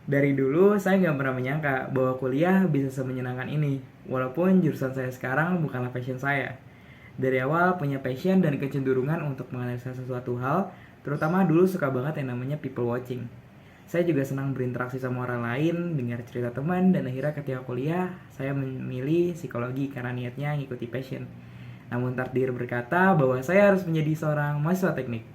Dari dulu saya nggak pernah menyangka bahwa kuliah bisa semenyenangkan ini, walaupun jurusan saya sekarang bukanlah passion saya. Dari awal punya passion dan kecenderungan untuk menganalisa sesuatu hal, terutama dulu suka banget yang namanya people watching. Saya juga senang berinteraksi sama orang lain, dengar cerita teman, dan akhirnya ketika kuliah, saya memilih psikologi karena niatnya ngikuti passion. Namun takdir berkata bahwa saya harus menjadi seorang mahasiswa teknik.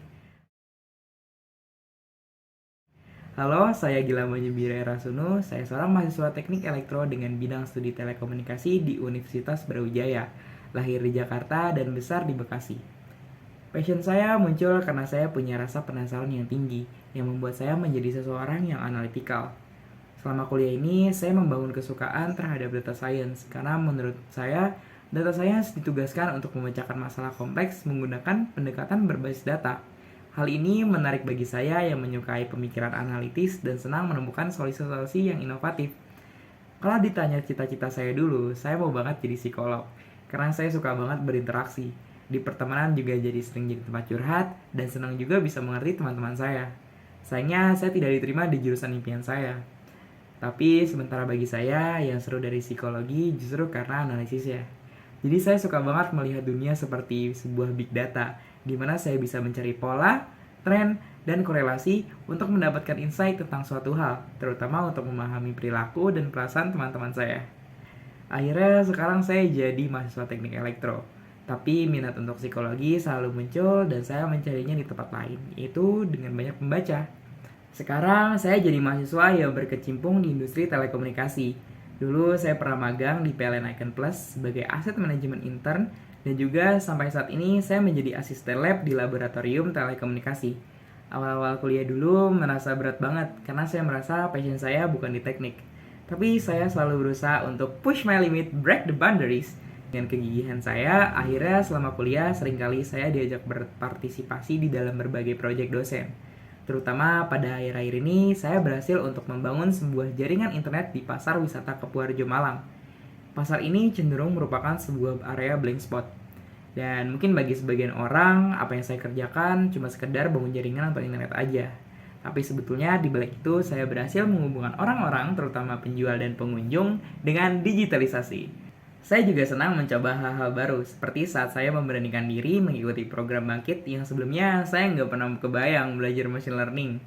Halo, saya Gilang Manjubira Rasunu. Saya seorang mahasiswa teknik elektro dengan bidang studi telekomunikasi di Universitas Brawijaya. Lahir di Jakarta dan besar di Bekasi. Passion saya muncul karena saya punya rasa penasaran yang tinggi, yang membuat saya menjadi seseorang yang analitikal. Selama kuliah ini, saya membangun kesukaan terhadap data science, karena menurut saya, data science ditugaskan untuk memecahkan masalah kompleks menggunakan pendekatan berbasis data. Hal ini menarik bagi saya yang menyukai pemikiran analitis dan senang menemukan solusi-solusi yang inovatif. Kalau ditanya cita-cita saya dulu, saya mau banget jadi psikolog. Karena saya suka banget berinteraksi. Di pertemanan juga jadi sering jadi tempat curhat, dan senang juga bisa mengerti teman-teman saya. Sayangnya, saya tidak diterima di jurusan impian saya. Tapi sementara bagi saya, yang seru dari psikologi justru karena analisisnya. Jadi saya suka banget melihat dunia seperti sebuah big data, di mana saya bisa mencari pola, tren, dan korelasi untuk mendapatkan insight tentang suatu hal, terutama untuk memahami perilaku dan perasaan teman-teman saya. Akhirnya sekarang saya jadi mahasiswa teknik elektro. Tapi minat untuk psikologi selalu muncul dan saya mencarinya di tempat lain, yaitu dengan banyak membaca. Sekarang saya jadi mahasiswa yang berkecimpung di industri telekomunikasi. Dulu saya pernah magang di PLN Icon Plus sebagai aset manajemen intern dan juga sampai saat ini saya menjadi asisten lab di laboratorium telekomunikasi. Awal-awal kuliah dulu merasa berat banget karena saya merasa passion saya bukan di teknik. Tapi saya selalu berusaha untuk push my limit, break the boundaries. Dengan kegigihan saya, akhirnya selama kuliah seringkali saya diajak berpartisipasi di dalam berbagai proyek dosen. Terutama pada akhir-akhir ini, saya berhasil untuk membangun sebuah jaringan internet di pasar wisata Kepuarjo Malang. Pasar ini cenderung merupakan sebuah area blank spot. Dan mungkin bagi sebagian orang, apa yang saya kerjakan cuma sekedar bangun jaringan untuk internet aja. Tapi sebetulnya di balik itu saya berhasil menghubungkan orang-orang, terutama penjual dan pengunjung, dengan digitalisasi. Saya juga senang mencoba hal-hal baru, seperti saat saya memberanikan diri mengikuti program Bangkit yang sebelumnya saya nggak pernah kebayang belajar machine learning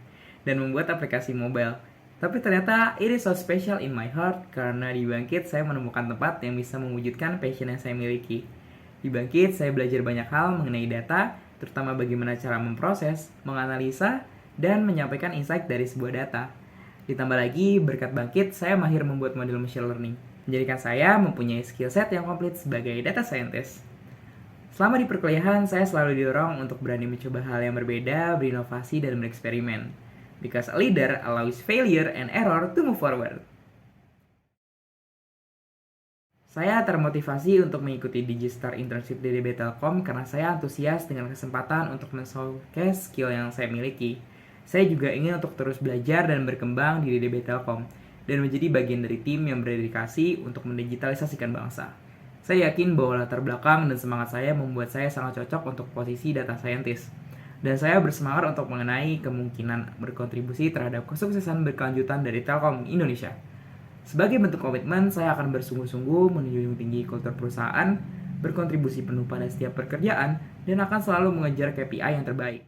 dan membuat aplikasi mobile. Tapi ternyata it is so special in my heart karena di Bangkit saya menemukan tempat yang bisa mewujudkan passion yang saya miliki. Di Bangkit saya belajar banyak hal mengenai data, terutama bagaimana cara memproses, menganalisa, dan menyampaikan insight dari sebuah data. Ditambah lagi, berkat Bangkit, saya mahir membuat model machine learning, menjadikan saya mempunyai skill set yang komplit sebagai data scientist. Selama di perkuliahan, saya selalu didorong untuk berani mencoba hal yang berbeda, berinovasi, dan bereksperimen. Because a leader allows failure and error to move forward. Saya termotivasi untuk mengikuti Digistar Internship di DB Telkom karena saya antusias dengan kesempatan untuk men-showcase skill yang saya miliki. Saya juga ingin untuk terus belajar dan berkembang di DB Telkom dan menjadi bagian dari tim yang berdedikasi untuk mendigitalisasikan bangsa. Saya yakin bahwa latar belakang dan semangat saya membuat saya sangat cocok untuk posisi data scientist. Dan saya bersemangat untuk mengenai kemungkinan berkontribusi terhadap kesuksesan berkelanjutan dari Telkom Indonesia. Sebagai bentuk komitmen, saya akan bersungguh-sungguh menjunjung tinggi kultur perusahaan, berkontribusi penuh pada setiap pekerjaan, dan akan selalu mengejar KPI yang terbaik.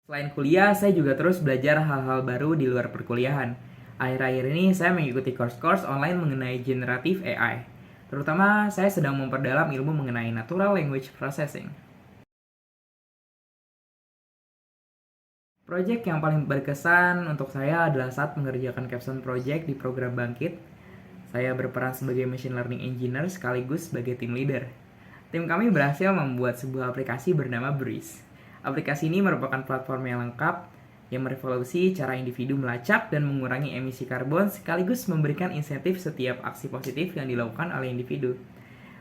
Selain kuliah, saya juga terus belajar hal-hal baru di luar perkuliahan. Akhir-akhir ini, saya mengikuti course-course online mengenai generative AI. Terutama, saya sedang memperdalam ilmu mengenai natural language processing. Project yang paling berkesan untuk saya adalah saat mengerjakan capstone project di program Bangkit. Saya berperan sebagai machine learning engineer sekaligus sebagai team leader. Tim kami berhasil membuat sebuah aplikasi bernama Breeze. Aplikasi ini merupakan platform yang lengkap yang merevolusi cara individu melacak dan mengurangi emisi karbon sekaligus memberikan insentif setiap aksi positif yang dilakukan oleh individu.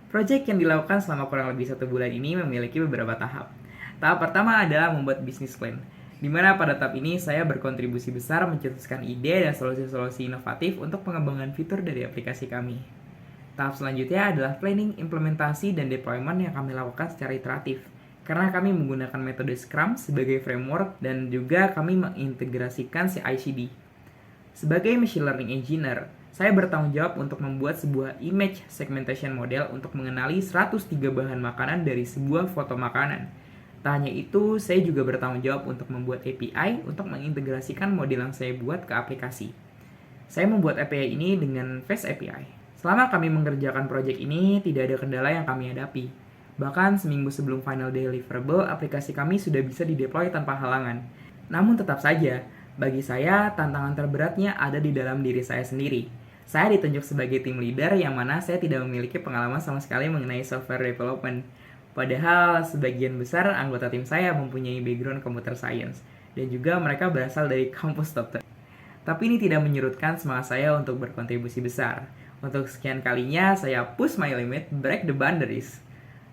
Proyek yang dilakukan selama kurang lebih 1 bulan ini memiliki beberapa tahap. Tahap pertama adalah membuat bisnis plan, di mana pada tahap ini saya berkontribusi besar mencetuskan ide dan solusi-solusi inovatif untuk pengembangan fitur dari aplikasi kami. Tahap selanjutnya adalah planning, implementasi, dan deployment yang kami lakukan secara iteratif, karena kami menggunakan metode Scrum sebagai framework dan juga kami mengintegrasikan CI/CD. Sebagai machine learning engineer, saya bertanggung jawab untuk membuat sebuah image segmentation model untuk mengenali 103 bahan makanan dari sebuah foto makanan. Tak hanya itu, saya juga bertanggung jawab untuk membuat API untuk mengintegrasikan model yang saya buat ke aplikasi. Saya membuat API ini dengan Fast API. Selama kami mengerjakan proyek ini, tidak ada kendala yang kami hadapi. Bahkan seminggu sebelum final deliverable, aplikasi kami sudah bisa dideploy tanpa halangan. Namun tetap saja, bagi saya tantangan terberatnya ada di dalam diri saya sendiri. Saya ditunjuk sebagai tim leader yang mana saya tidak memiliki pengalaman sama sekali mengenai software development. Padahal sebagian besar anggota tim saya mempunyai background computer science dan juga mereka berasal dari kampus top 10. Tapi ini tidak menyurutkan semangat saya untuk berkontribusi besar. Untuk sekian kalinya saya push my limit, break the boundaries.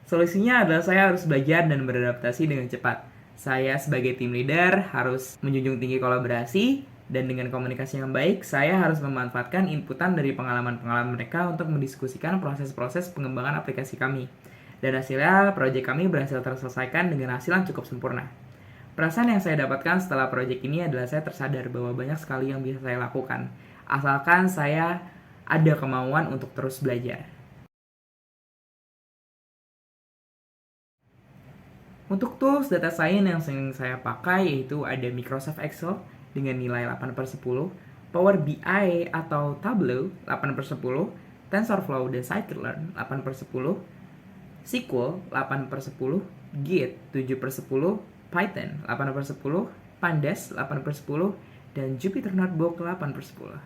Solusinya adalah saya harus belajar dan beradaptasi dengan cepat. Saya sebagai tim leader harus menjunjung tinggi kolaborasi dan dengan komunikasi yang baik, saya harus memanfaatkan inputan dari pengalaman-pengalaman mereka untuk mendiskusikan proses-proses pengembangan aplikasi kami. Dan hasilnya, proyek kami berhasil terselesaikan dengan hasil yang cukup sempurna. Perasaan yang saya dapatkan setelah proyek ini adalah saya tersadar bahwa banyak sekali yang bisa saya lakukan, asalkan saya ada kemauan untuk terus belajar. Untuk tools data science yang sering saya pakai yaitu ada Microsoft Excel dengan nilai 8/10, Power BI atau Tableau 8/10, TensorFlow dan Scikit-learn 8/10, SQL 8/10, Git 7/10, Python 8/10, Pandas 8/10, dan Jupyter Notebook 8/10.